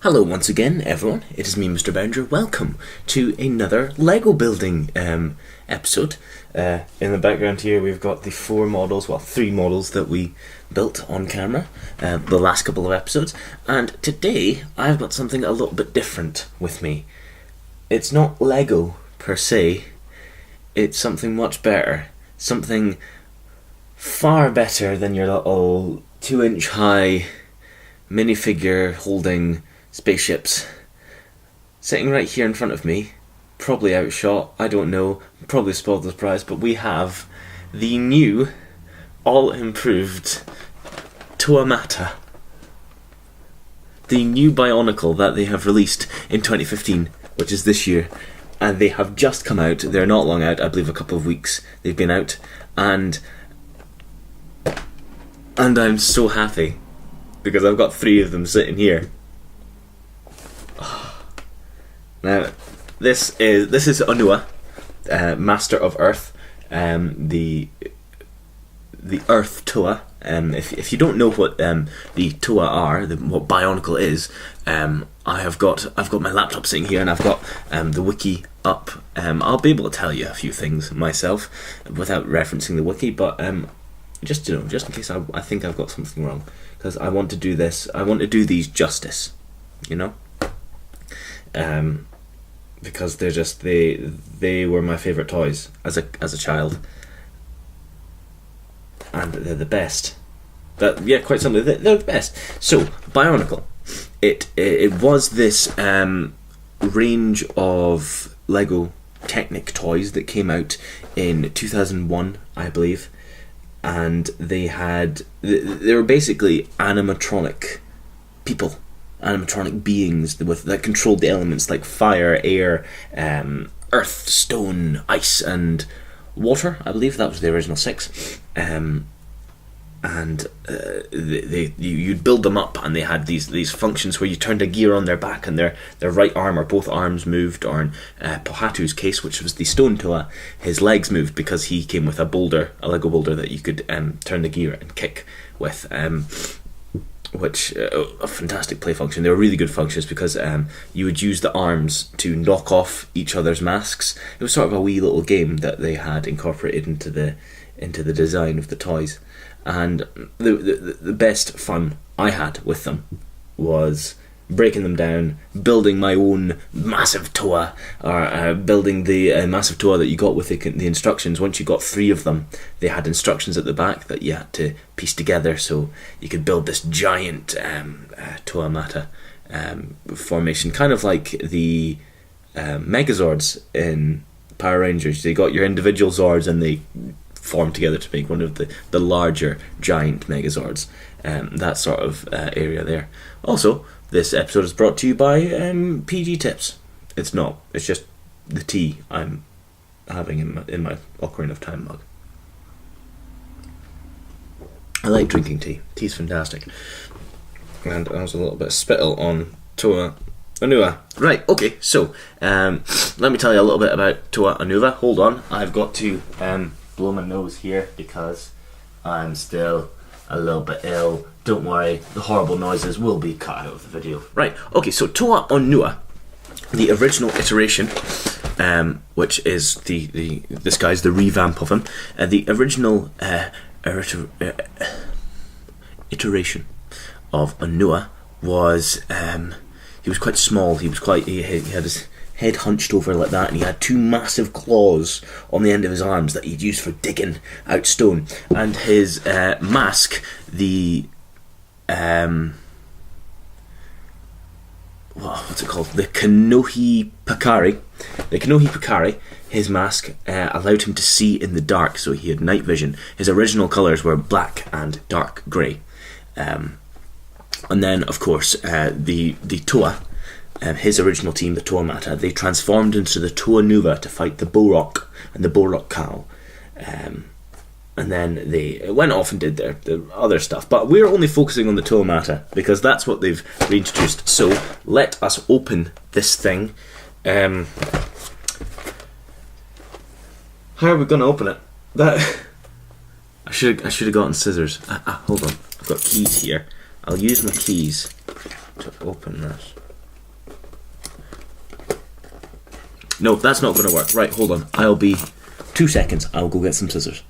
Hello once again, everyone. It is me, Mr. Berringer. Welcome to another Lego building episode. In the background here, we've got the three models that we built on camera the last couple of episodes. And today, I've got something a little bit different with me. It's not Lego per se. It's something much better. Something far better than your little 2-inch high minifigure holding spaceships sitting right here in front of me, probably outshot, I don't know, probably spoiled the surprise, but we have the new, all improved Toa Onua, the new Bionicle that they have released in 2015, which is this year, and they have just come out. They're not long out, I believe a couple of weeks they've been out, and I'm so happy because I've got 3 of them sitting here. Now, this is Onua, Master of Earth, the Earth Toa. If you don't know what the Toa are, what Bionicle is, I've got my laptop sitting here and I've got the wiki up. I'll be able to tell you a few things myself without referencing the wiki, but just in case I think I've got something wrong, because I want to do this. I want to do these justice, you know. Because they're just they were my favourite toys as a child, and they're the best. Quite simply, they're the best. So Bionicle, it was this range of Lego Technic toys that came out in 2001, I believe, and they were basically animatronic people. Animatronic beings that controlled the elements like fire, air, earth, stone, ice, and water. I believe that was the original 6. You'd build them up, and they had these functions where you turned a gear on their back, and their right arm or both arms moved. Or in Pohatu's case, which was the stone Toa, his legs moved because he came with a Lego boulder that you could turn the gear and kick with. Which a fantastic play function. They were really good functions because you would use the arms to knock off each other's masks. It was sort of a wee little game that they had incorporated into the design of the toys. And the best fun I had with them was breaking them down, building my own massive Toa, or building the massive Toa that you got with the instructions. Once you got 3 of them, they had instructions at the back that you had to piece together, so you could build this giant Toa Onua formation, kind of like the Megazords in Power Rangers. They got your individual Zords and they formed together to make one of the larger giant Megazords. That sort of area there. Also, this episode is brought to you by PG Tips. It's not. It's just the tea I'm having in my Ocarina of Time mug. I like drinking tea. Tea's fantastic. And there's a little bit of spittle on Toa Onua. Right, okay, so let me tell you a little bit about Toa Onua. Hold on, I've got to blow my nose here because I'm still a little bit ill. Don't worry, the horrible noises will be cut out of the video. Right, okay, so Toa Onua, the original iteration, which is this guy's the revamp of him. The original iteration of Onua was he was quite small. He had his head hunched over like that, and he had 2 massive claws on the end of his arms that he'd use for digging out stone. And his mask, what's it called? The Kanohi Pakari. His mask allowed him to see in the dark, so he had night vision. His original colours were black and dark grey. And then, of course, the Toa, his original team, the Toa Onua, they transformed into the Toa Onua to fight the Borok and the Borok Cow. And then they went off and did their other stuff. But we're only focusing on the Toa Onua because that's what they've reintroduced. So let us open this thing. How are we going to open it? I should have gotten scissors. Hold on, I've got keys here. I'll use my keys to open this. No, that's not going to work. Right, hold on. I'll be 2 seconds. I'll go get some scissors.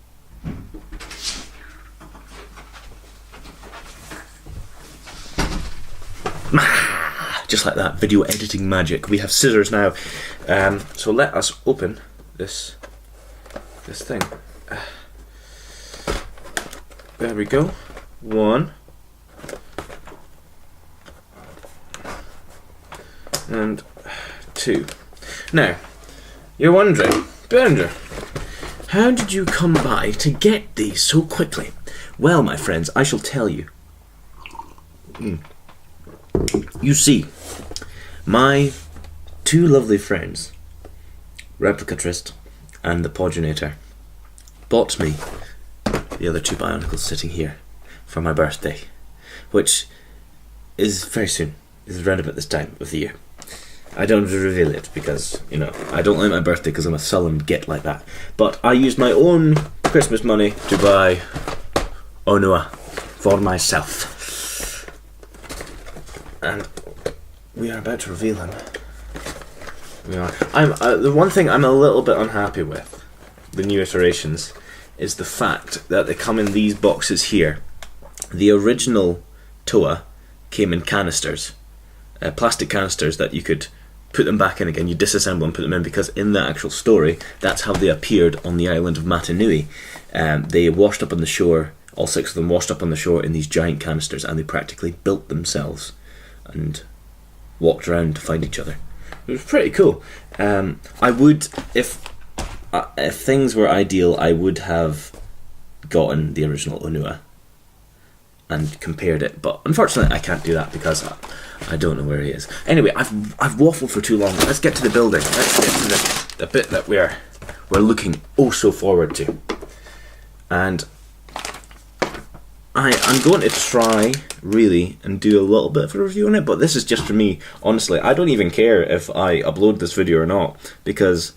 Just like that, video editing magic. We have scissors now. So let us open this thing. There we go. 1 and 2. Now, you're wondering, Berringer, how did you come by to get these so quickly? Well, my friends, I shall tell you. You see, my 2 lovely friends, Replicatrist and the Podgenator, bought me the other 2 Bionicles sitting here for my birthday, which is very soon. It's around about this time of the year. I don't want to reveal it because, you know, I don't like my birthday because I'm a sullen git like that. But I used my own Christmas money to buy Onua for myself. And we are about to reveal him. We are. The one thing I'm a little bit unhappy with, the new iterations, is the fact that they come in these boxes here. The original Toa came in canisters, plastic canisters that you could put them back in again. You disassemble and put them in, because in the actual story, that's how they appeared on the island of Matanui. They washed up on the shore, all 6 of them washed up on the shore in these giant canisters, and they practically built themselves and walked around to find each other. It was pretty cool. I would, if things were ideal, I would have gotten the original Onua and compared it, but unfortunately I can't do that because I don't know where he is. Anyway, I've waffled for too long. Let's get to the building. Let's get to the bit that we're looking oh so forward to. And I'm going to try really and do a little bit of a review on it, but this is just for me. Honestly, I don't even care if I upload this video or not, because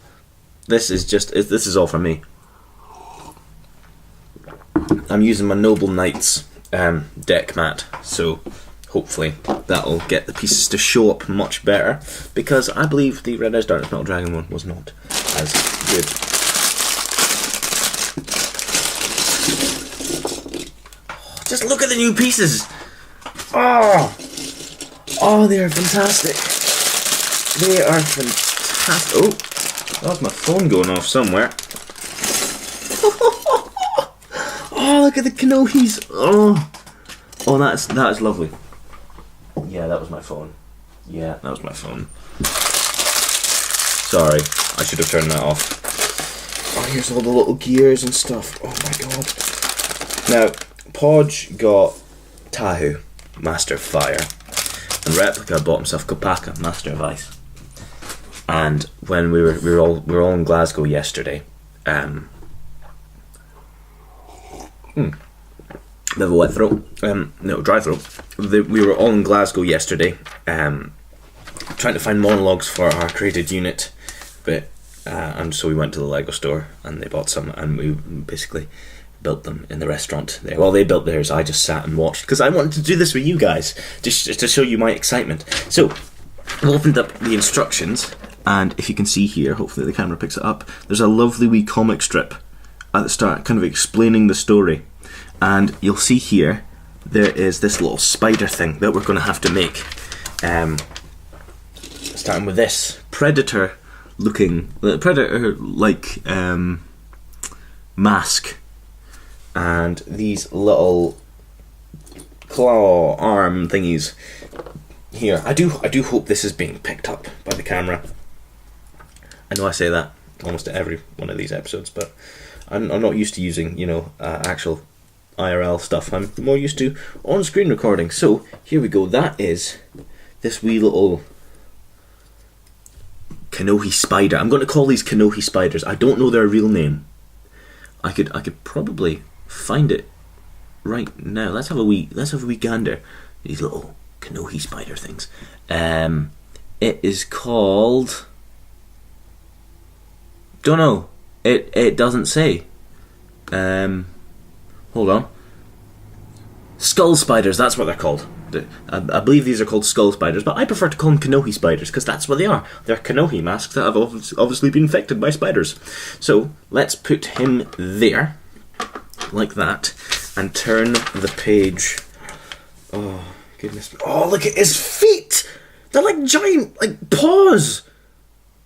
this is all for me. I'm using my Noble Knights deck mat, so hopefully that'll get the pieces to show up much better, because I believe the Red Eyes Darkness Metal Dragon one was not as good. Just look at the new pieces! Oh, they are fantastic. They are fantastic. Oh, that's my phone going off somewhere. Oh, look at the Kanohis. Oh, that is lovely. Yeah, that was my phone. Yeah, that was my phone. Sorry, I should have turned that off. Oh, here's all the little gears and stuff. Oh my god. Now, Podge got Tahu, Master of Fire, and Replica bought himself Kopaka, Master of Ice. And when we were all in Glasgow yesterday, bit of a wet throat. No, dry throat. We were all in Glasgow yesterday, trying to find monologues for our created unit, but and so we went to the Lego store and they bought some, and we basically built them in the restaurant there. Well, they built theirs. I just sat and watched because I wanted to do this with you guys, just to show you my excitement. So I opened up the instructions, and if you can see here, hopefully the camera picks it up, there's a lovely wee comic strip at the start, kind of explaining the story. And you'll see here, there is this little spider thing that we're going to have to make. Starting with this predator-like mask, and these little claw arm thingies here. I do hope this is being picked up by the camera. I know I say that almost every one of these episodes, but I'm not used to using, actual IRL stuff. I'm more used to on-screen recording. So here we go. That is this wee little Kanohi spider. I'm going to call these Kanohi spiders. I don't know their real name. I could probably find it right now. Let's have a wee gander. These little Kanohi spider things. It is called, don't know. It doesn't say. Hold on. Skull spiders, that's what they're called. I believe these are called skull spiders, but I prefer to call them kanohi spiders because that's what they are. They're kanohi masks that have obviously been infected by spiders. So let's put him there, like that, and turn the page. Oh, goodness. Oh, look at his feet! They're like giant, like, paws!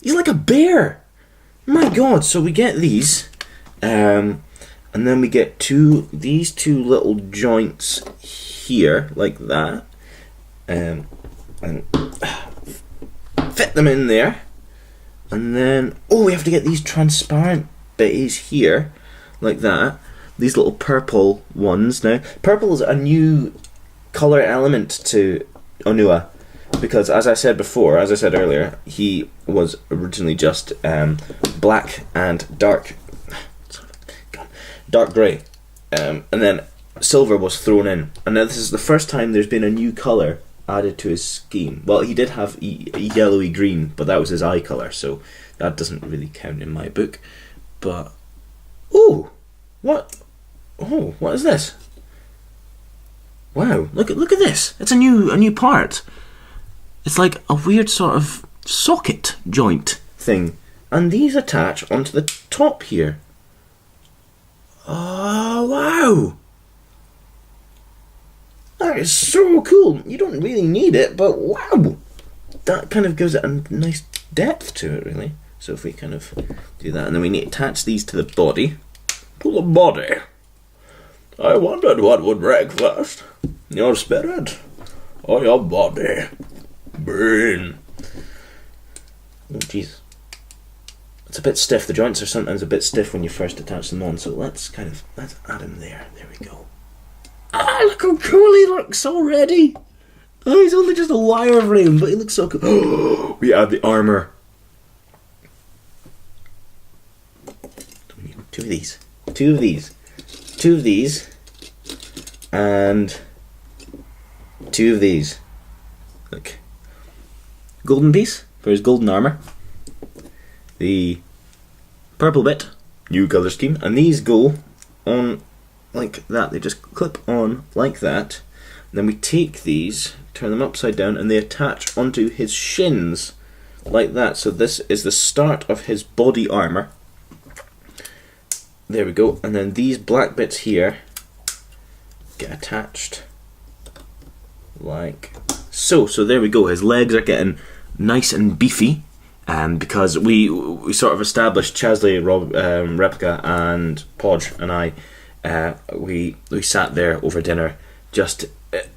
He's like a bear! My god, so we get these, and then we get these two little joints here, like that, and fit them in there, and then, oh, we have to get these transparent bitties here, like that, these little purple ones. Now, purple is a new colour element to Onua, because as I said earlier, he was originally just black and dark grey, and then silver was thrown in, and now this is the first time there's been a new colour added to his scheme. Well, he did have yellowy green, but that was his eye colour, so that doesn't really count in my book. But what is this? Wow, look at this. It's a new part. It's like a weird sort of socket joint thing, and these attach onto the top here. Oh, wow! That is so cool. You don't really need it, but wow! That kind of gives it a nice depth to it, really. So if we kind of do that, and then we need to attach these to the body. To the body? I wondered what would break first. Your spirit or your body? Brain. Oh, jeez. It's a bit stiff. The joints are sometimes a bit stiff when you first attach them on, so let's add him there. There we go. Ah, look how cool he looks already! Oh, he's only just a wireframe, but he looks so cool. Oh, we add the armour. We need two of these, and two of these. Look. Golden piece for his golden armour. The purple bit, new colour scheme, and these go on like that. They just clip on like that. And then we take these, turn them upside down, and they attach onto his shins like that. So this is the start of his body armour. There we go. And then these black bits here get attached like so. So there we go. His legs are getting nice and beefy. Because we sort of established, Chesley, Replica and Podge and I, we sat there over dinner just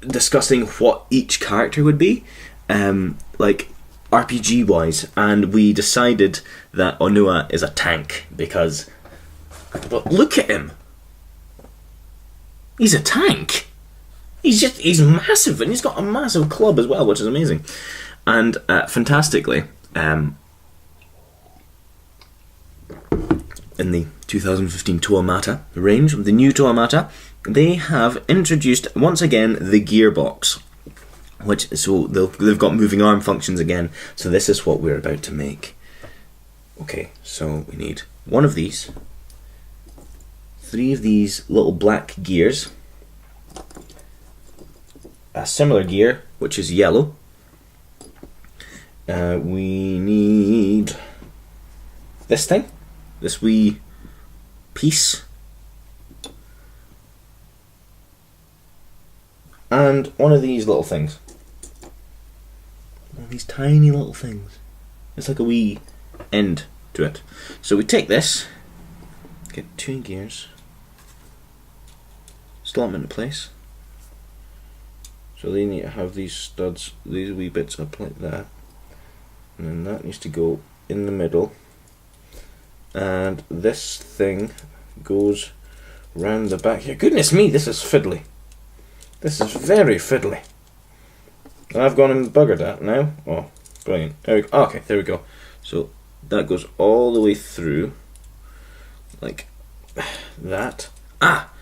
discussing what each character would be, like RPG wise, and we decided that Onua is a tank because, but look at him, he's a tank. He's massive, and he's got a massive club as well, which is amazing, and fantastically. In the 2015 Toa Mata range, the new Toa Mata, they have introduced once again the gearbox, so they've got moving arm functions again. So this is what we're about to make. Okay, so we need one of these, 3 of these little black gears, a similar gear which is yellow. We need this thing, this wee piece, and one of these little things. One of these tiny little things. It's like a wee end to it. So we take this, get 2 gears, slot them into place. So they need to have these studs, these wee bits up like that. And then that needs to go in the middle, and this thing goes round the back here. Goodness me, this is fiddly. This is very fiddly. I've gone and buggered that now. Oh, brilliant. There we go. Okay, there we go. So that goes all the way through, like that. Ah!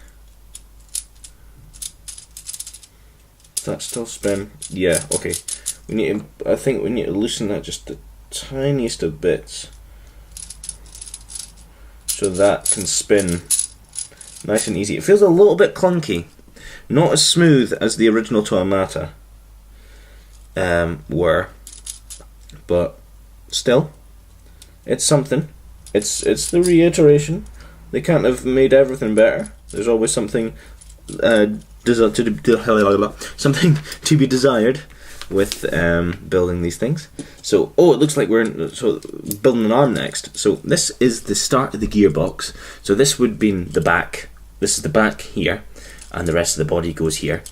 Does that still spin? Yeah, okay. I think we need to loosen that just the tiniest of bits so that can spin nice and easy. It feels a little bit clunky, not as smooth as the original Toa Mata, were, but still, it's something. It's the reiteration. They can't have made everything better. There's always something something to be desired with building these things. So, it looks like we're building an arm next. So this is the start of the gearbox. So this would be the back. This is the back here, and the rest of the body goes here.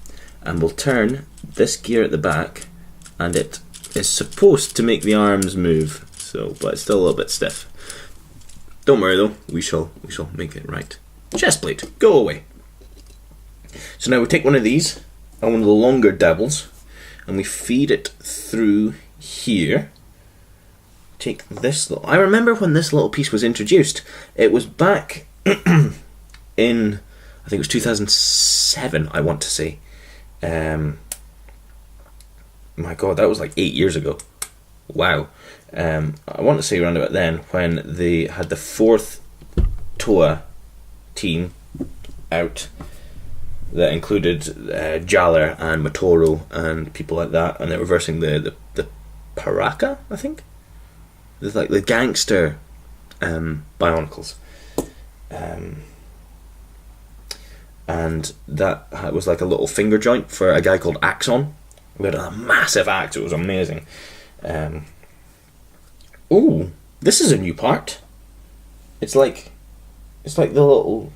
And we'll turn this gear at the back, and it is supposed to make the arms move. So, but it's still a little bit stiff. Don't worry though, we shall make it right. Chest plate, go away. So now we take one of these, and one of the longer dowels, and we feed it through here. Take this I remember when this little piece was introduced. It was back in, I think it was 2007, I want to say. My god, that was like 8 years ago. Wow. I want to say around about then, when they had the 4th Toa team out, that included Jaller and Motoro and people like that, and they were versing the Paraka, I think. There's like the gangster Bionicles, and that was like a little finger joint for a guy called Axon. We had a massive axe. It was amazing. Ooh, this is a new part. It's like the little.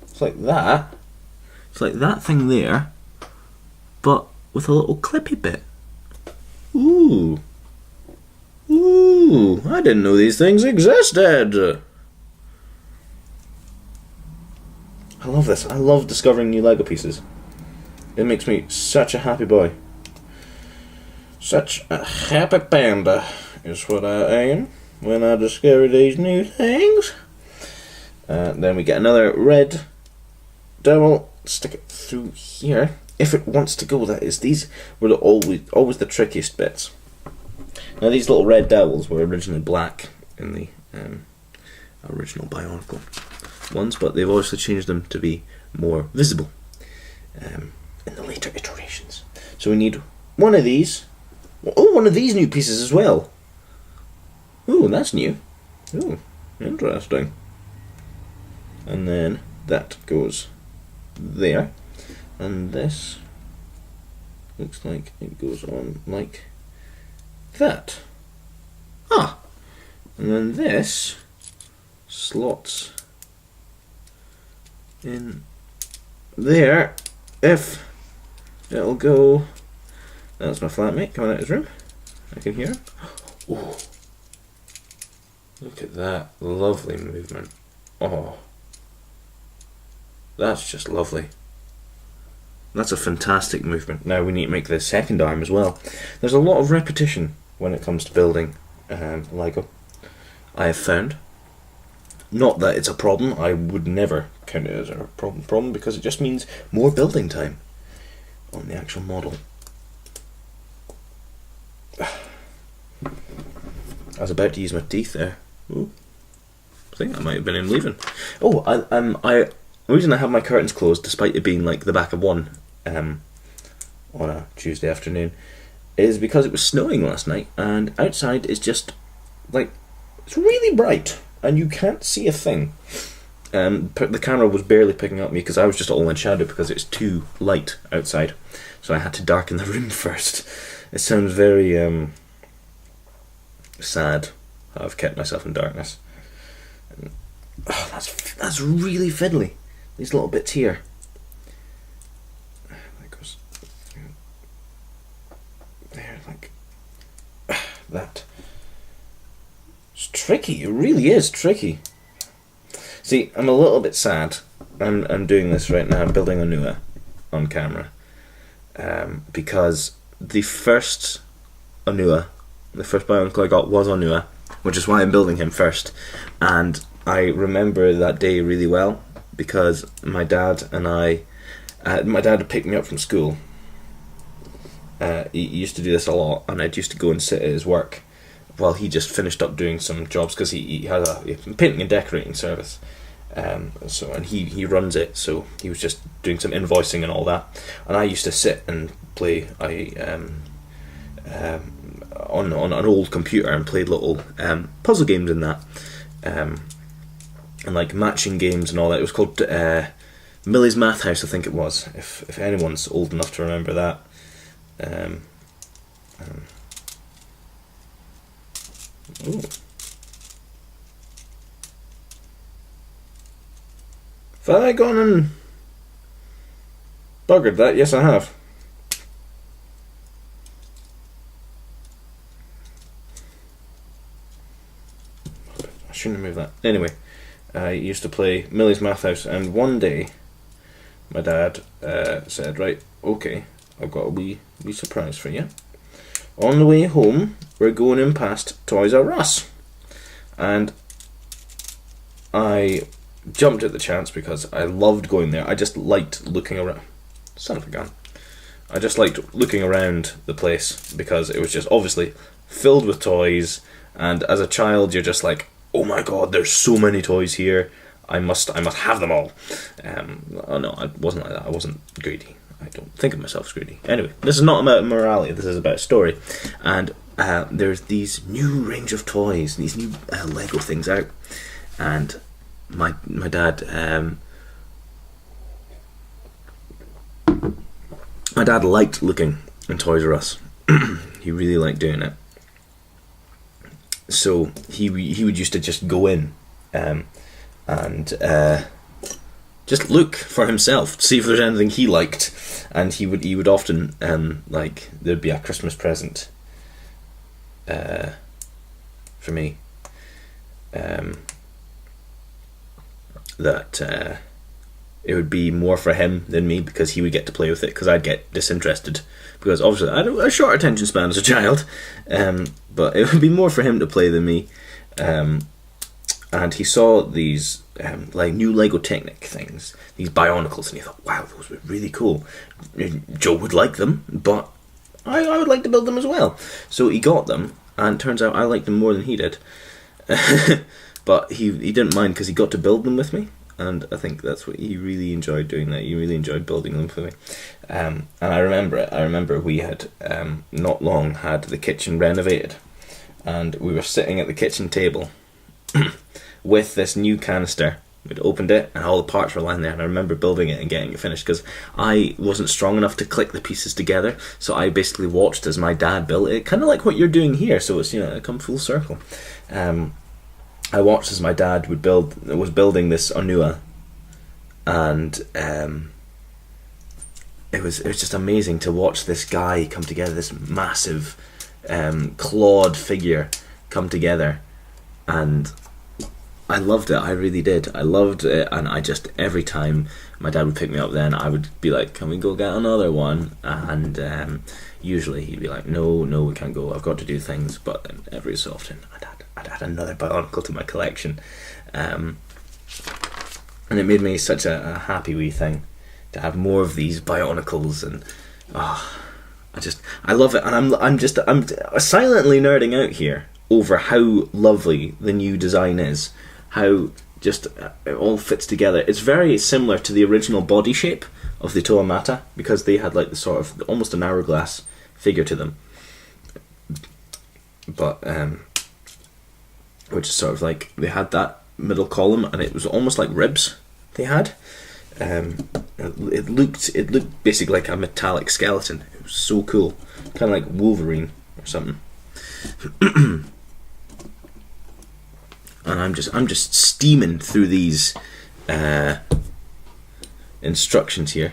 It's like that. It's like that thing there, but with a little clippy bit. Ooh. Ooh, I didn't know these things existed. I love this. I love discovering new Lego pieces. It makes me such a happy boy. Such a happy panda is what I am when I discover these new things. Then we get another red dowel. Stick it through here. If it wants to go, that is. These were always the trickiest bits. Now these little red dowels were originally black in the original Bionicle ones, but they've obviously changed them to be more visible in the later iterations. So we need one of these. Oh, one of these new pieces as well. Ooh, that's new. Ooh, interesting. And then that goes there. And this looks like it goes on like that. Ah! And then this slots in there. If it'll go. That's my flatmate coming out of his room. I can hear him. Oh, look at that lovely movement. Oh, that's just lovely. That's a fantastic movement. Now we need to make the second arm as well. There's a lot of repetition when it comes to building Lego, I have found. Not that it's a problem. I would never count it as a problem because it just means more building time on the actual model. I was about to use my teeth there. Ooh. I think that might have been him leaving. Oh, the reason I have my curtains closed, despite it being like the back of one on a Tuesday afternoon, is because it was snowing last night, and outside is just like, it's really bright and you can't see a thing. The camera was barely picking up me because I was just all in shadow because it's too light outside, so I had to darken the room first. It sounds very sad how I've kept myself in darkness. Oh, that's really fiddly. These little bits here. That goes there, like that. It's tricky. It really is tricky. See, I'm a little bit sad. I'm doing this right now. I'm building Onua on camera because the first Onua, the first Bionicle I got was Onua, which is why I'm building him first. And I remember that day really well because my dad had picked me up from school. He used to do this a lot, and I'd used to go and sit at his work while he just finished up doing some jobs because he had a painting and decorating service. And he runs it, so he was just doing some invoicing and all that. And I used to sit and play on an old computer and played little puzzle games in that, and like matching games and all that. It was called Millie's Math House, I think it was. If anyone's old enough to remember that. Ooh. Have I gone and buggered that? Yes, I have. I shouldn't have moved that. Anyway, I used to play Millie's Math House, and one day my dad said, right, okay, I've got a wee surprise for you. On the way home, we're going in past Toys R Us. And I jumped at the chance because I loved going there. I just liked looking around. Son of a gun. I just liked looking around the place because it was just obviously filled with toys, and as a child you're just like, oh my god, there's so many toys here. I must have them all. Oh no, I wasn't like that. I wasn't greedy. I don't think of myself as greedy. Anyway, this is not about morality. This is about a story. And there's these new range of toys, these new Lego things out, and my dad liked looking in Toys R Us. He really liked doing it. So he would used to just go in and just look for himself, see if there's anything he liked, and he would often like there'd be a Christmas present for me that it would be more for him than me, because he would get to play with it, because I'd get disinterested, because obviously I had a short attention span as a child, but it would be more for him to play than me. And he saw these like new Lego Technic things, these Bionicles, and he thought, wow, those were really cool. Joe would like them, but I would like to build them as well. So he got them, and turns out I liked them more than he did. But he didn't mind, because he got to build them with me, and I think that's what he really enjoyed doing. That he really enjoyed building them for me. And I remember it. I remember we had not long had the kitchen renovated, and we were sitting at the kitchen table with this new canister. We'd opened it and all the parts were lying there, and I remember building it and getting it finished, because I wasn't strong enough to click the pieces together, so I basically watched as my dad built it, kind of like what you're doing here, so it's, you know, it come full circle. I watched as my dad was building this Onua, and it was just amazing to watch this guy come together, this massive clawed figure come together, and I loved it. I really did. I loved it, and I just, every time my dad would pick me up, then I would be like, "Can we go get another one?" And usually he'd be like, "No, we can't go. I've got to do things." But then every so often, I'd add another Bionicle to my collection, and it made me such a happy wee thing to have more of these Bionicles, and I love it, and I'm silently nerding out here over how lovely the new design is, how just it all fits together. It's very similar to the original body shape of the Toa Mata, because they had like the sort of almost an hourglass figure to them, but which is sort of like they had that middle column, and it was almost like ribs they had. It looked basically like a metallic skeleton. It was so cool, kind of like Wolverine or something. And I'm just steaming through these instructions here.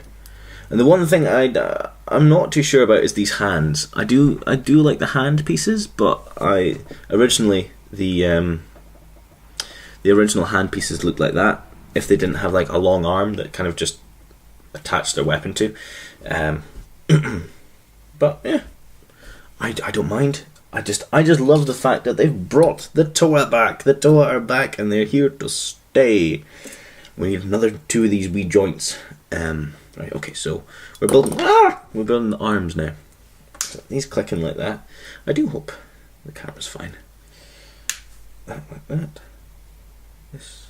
And the one thing I'm not too sure about is these hands. I do like the hand pieces, but originally the original hand pieces looked like that, if they didn't have like a long arm that kind of just attached their weapon to. But yeah, I don't mind. I just love the fact that they've brought the Toa back. The Toa are back, and they're here to stay. We need another 2 of these wee joints. Right, okay, so we're building the arms now. So these clicking like that. I do hope the camera's fine. That like that. This.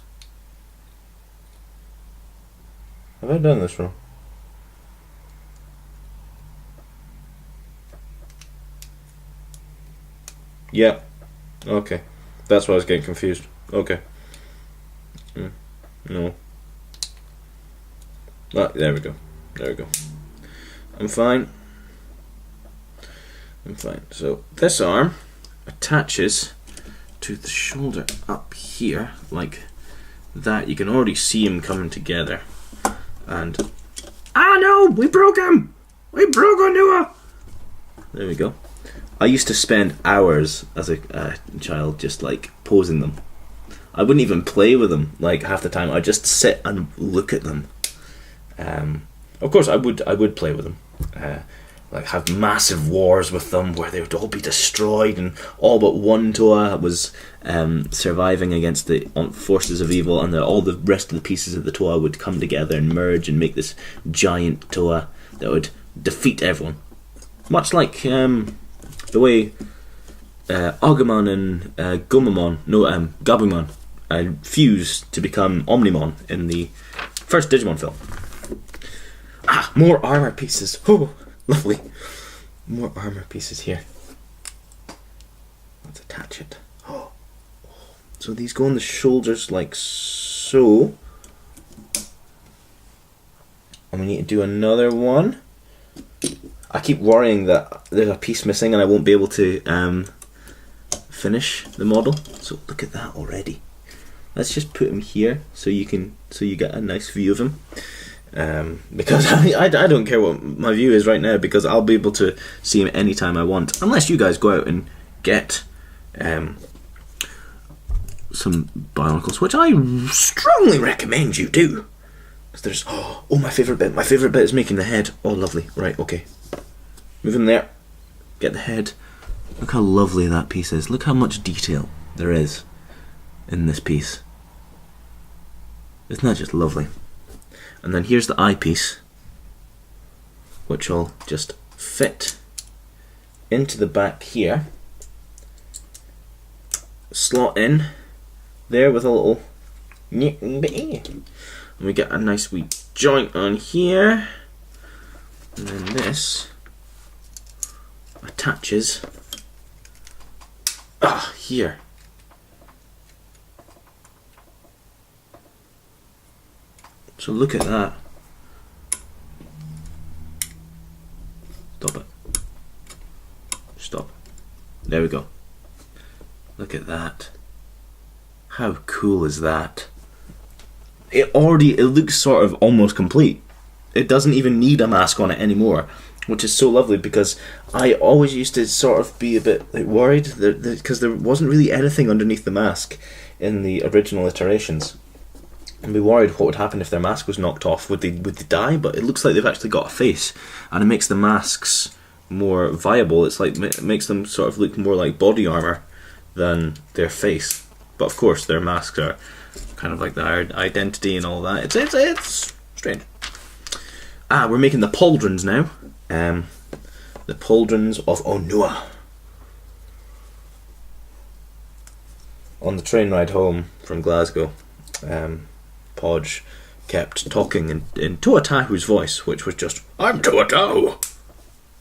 Have I done this wrong? Yeah. Okay. That's why I was getting confused. Okay. No. Ah, there we go. There we go. I'm fine. I'm fine. So this arm attaches to the shoulder up here, like that. You can already see him coming together. And no, we broke him. We broke Onua. There we go. I used to spend hours as a child just like posing them. I wouldn't even play with them like half the time. I'd just sit and look at them. Of course, I would play with them. Like have massive wars with them where they would all be destroyed, and all but one Toa was surviving against the forces of evil, and all the rest of the pieces of the Toa would come together and merge and make this giant Toa that would defeat everyone. Much like the way Agumon and Gabumon fused to become Omnimon in the first Digimon film. More armor pieces. Oh, lovely. More armor pieces here. Let's attach it. Oh. So these go on the shoulders like so. And we need to do another one. I keep worrying that there's a piece missing and I won't be able to finish the model. So look at that already. Let's just put him here so you get a nice view of him. Because I don't care what my view is right now, because I'll be able to see him anytime I want, unless you guys go out and get some Bionicles, which I strongly recommend you do. Because there's my favourite bit. My favourite bit is making the head. Oh, lovely. Right, okay. Move him there. Get the head. Look how lovely that piece is. Look how much detail there is in this piece. Isn't that just lovely? And then here's the eyepiece, which will just fit into the back here, slot in there with a little, and we get a nice wee joint on here, and then this attaches here. So look at that. Stop it. Stop. There we go. Look at that. How cool is that? It looks sort of almost complete. It doesn't even need a mask on it anymore, which is so lovely, because I always used to sort of be a bit like worried because there wasn't really anything underneath the mask in the original iterations. And be worried what would happen if their mask was knocked off. Would they die? But it looks like they've actually got a face, and it makes the masks more viable. It's like it makes them sort of look more like body armor than their face. But of course, their masks are kind of like their identity and all that. It's strange. We're making the pauldrons now. The pauldrons of Onua. On the train ride home from Glasgow, Podge kept talking in Toa Tahu's voice, which was just, "I'm Toa Tahu!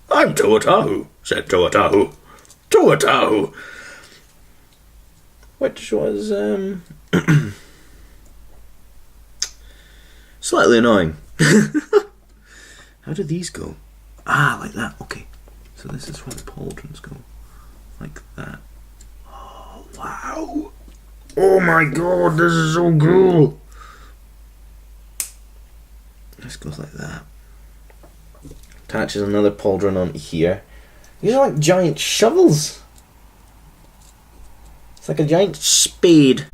I'm Toa Tahu!" said Toa Tahu. Toa Tahu! Which was slightly annoying. How do these go? Like that. Okay. So this is where the pauldrons go. Like that. Oh, wow! Oh my god, this is so cool! This goes like that. Attaches another pauldron on here. These are like giant shovels. It's like a giant spade.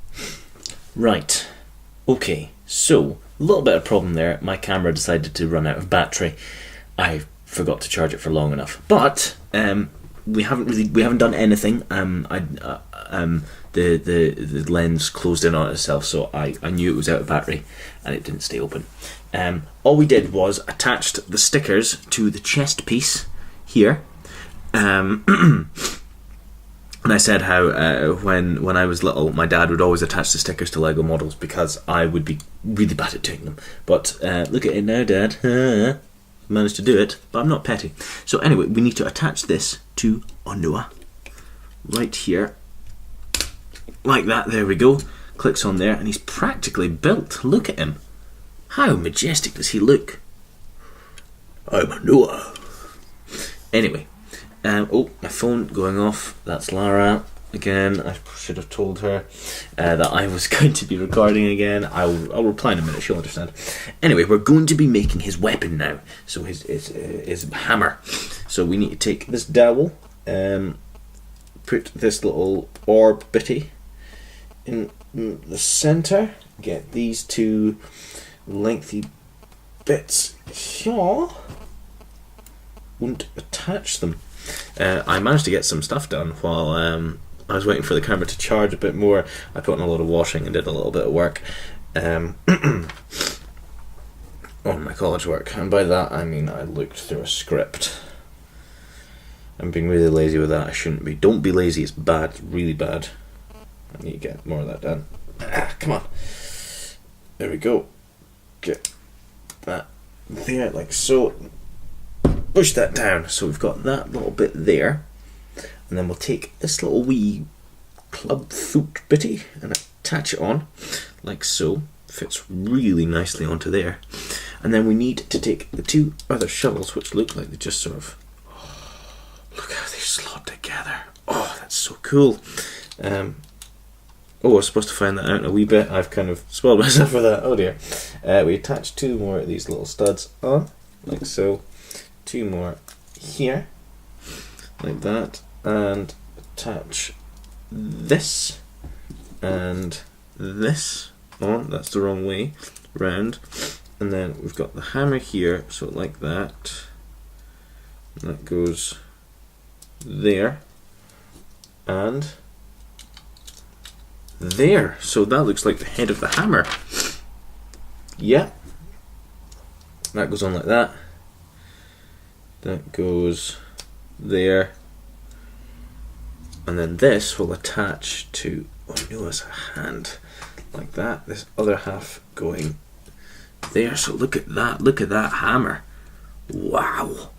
Right. Okay, so a little bit of problem there. My camera decided to run out of battery. I forgot to charge it for long enough. But we haven't done anything. The lens closed in on itself, so I knew it was out of battery, and it didn't stay open. All we did was attached the stickers to the chest piece here. And I said how when I was little, my dad would always attach the stickers to Lego models because I would be really bad at doing them. But look at it now, Dad. Managed to do it, but I'm not petty. So anyway, we need to attach this to Onua. right here, like that. There we go. Clicks on there, and he's practically built. Look at him. How majestic does he look? I'm a Noah. Anyway, oh, my phone going off. That's Lara again. I should have told her that I was going to be recording again. I'll reply in a minute. She'll understand. Anyway, we're going to be making his weapon now. So his hammer. So we need to take this dowel, put this little orb bitty in the center. Get these two lengthy bits here. Won't attach them. I managed to get some stuff done while I was waiting for the camera to charge a bit more. I put in a lot of washing and did a little bit of work on my college work, and by that I mean I looked through a script. I'm being really lazy with that. I shouldn't be. Don't be lazy. It's bad. It's really bad. I need to get more of that done. Come on. There we go. Get that there, like so. Push that down. So we've got that little bit there, and then we'll take this little wee club foot bitty and attach it on, like so. Fits really nicely onto there. And then we need to take the two other shovels, which look like they just sort of. Look how they slot together. Oh, that's so cool. Oh, I was supposed to find that out in a wee bit. I've kind of spoiled myself for that. Oh dear. We attach two more of these little studs on, like so. Two more here, like that, and attach this and this on. That's the wrong way round. And then we've got the hammer here, so like that. And that goes there and there. So that looks like the head of the hammer. Yeah. That goes on like that. That goes there. And then this will attach to Onua's hand. Like that. This other half going there. So look at that. Look at that hammer. Wow.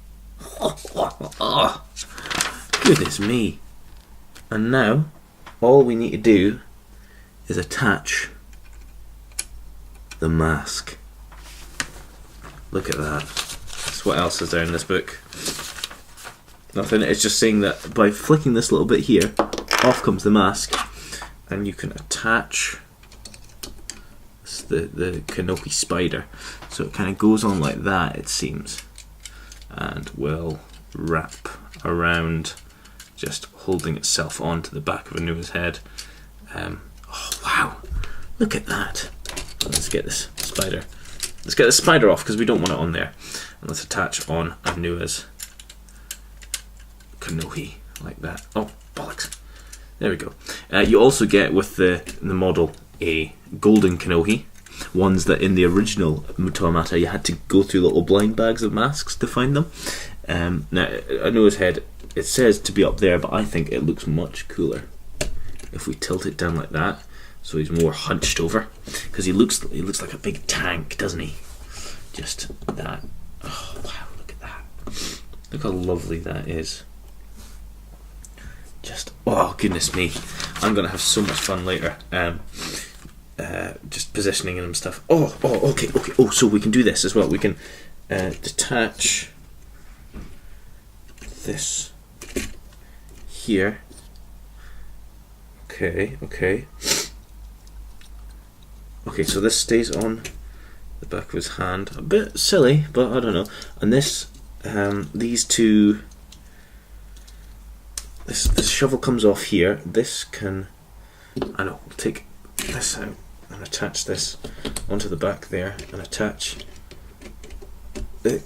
Oh, goodness me. And now all we need to do is attach the mask. Look at that. So what else is there in this book? Nothing. It's just saying that by flicking this little bit here, off comes the mask, and you can attach the Kanohi spider. So it kind of goes on like that, it seems, and will wrap around, just holding itself onto the back of Anua's head. Oh wow, look at that. Let's get this spider. Let's get the spider off because we don't want it on there. And let's attach on Anua's Kanohi like that. Oh bollocks! There we go. You also get with the model a golden Kanohi, ones that in the original Toa Mata you had to go through little blind bags of masks to find them. Now Anua's head, it says to be up there, but I think it looks much cooler if we tilt it down like that, so he's more hunched over, because he looks like a big tank, doesn't he? Just that. Oh wow, look at that. Look how lovely that is. Just, oh goodness me, I'm gonna have so much fun later. Just positioning him and stuff. Okay. Oh, so we can do this as well. We can detach this here. Okay, so this stays on the back of his hand. A bit silly, but I don't know. And this, these two, this shovel comes off here. This can, I know, we'll take this out and attach this onto the back there, and attach. It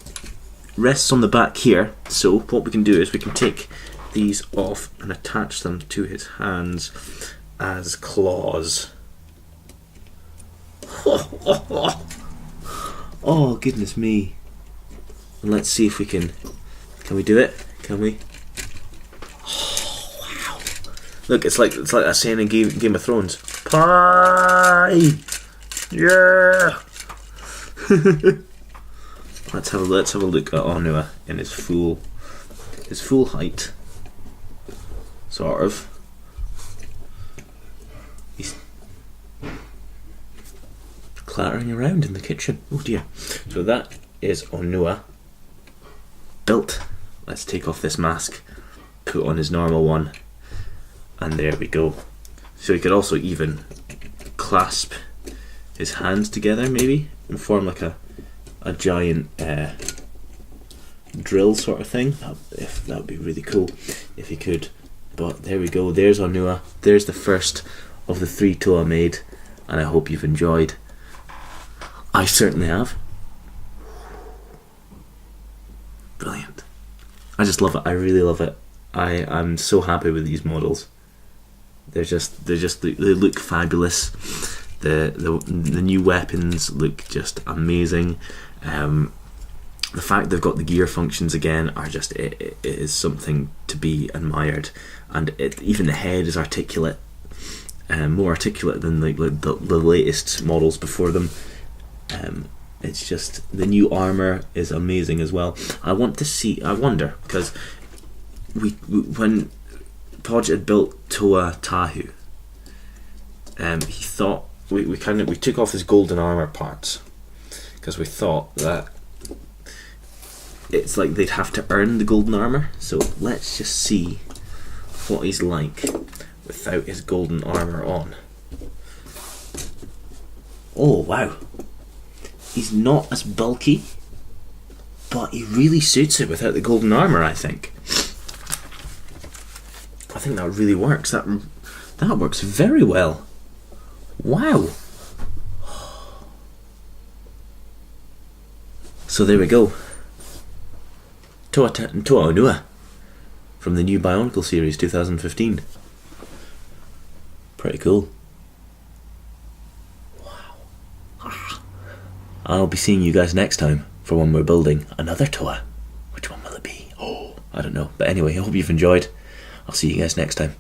rests on the back here. So what we can do is we can take these off and attach them to his hands as claws. Oh goodness me. And let's see if we can we do it? Can we? Oh wow. Look, it's like that saying in Game of Thrones. Pie! Yeah! Let's have a look at Onua in his full height. Sort of. clattering around in the kitchen. Oh dear. So that is Onua built. Let's take off this mask, put on his normal one, and there we go. So he could also even clasp his hands together maybe and form like a giant drill sort of thing. That would be really cool if he could. But there we go, there's Onua. There's the first of the 3 Toa made, and I hope you've enjoyed. I certainly have. Brilliant. I just love it. I really love it. I'm so happy with these models. They look fabulous. The new weapons look just amazing. The fact they've got the gear functions again are just it is something to be admired. And even the head is articulate, more articulate than the latest models before them. It's just, the new armor is amazing as well. I wonder, because when Podge had built Toa Tahu, he thought we took off his golden armor parts because we thought that it's like they'd have to earn the golden armor. So let's just see what he's like without his golden armor on. Oh wow, he's not as bulky, but he really suits it without the golden armor. I think that really works. That works very well. Wow. So there we go. Toa Onua from the new Bionicle series 2015. Pretty cool. Wow. I'll be seeing you guys next time for when we're building another Toa. Which one will it be? Oh, I don't know. But anyway, I hope you've enjoyed. I'll see you guys next time.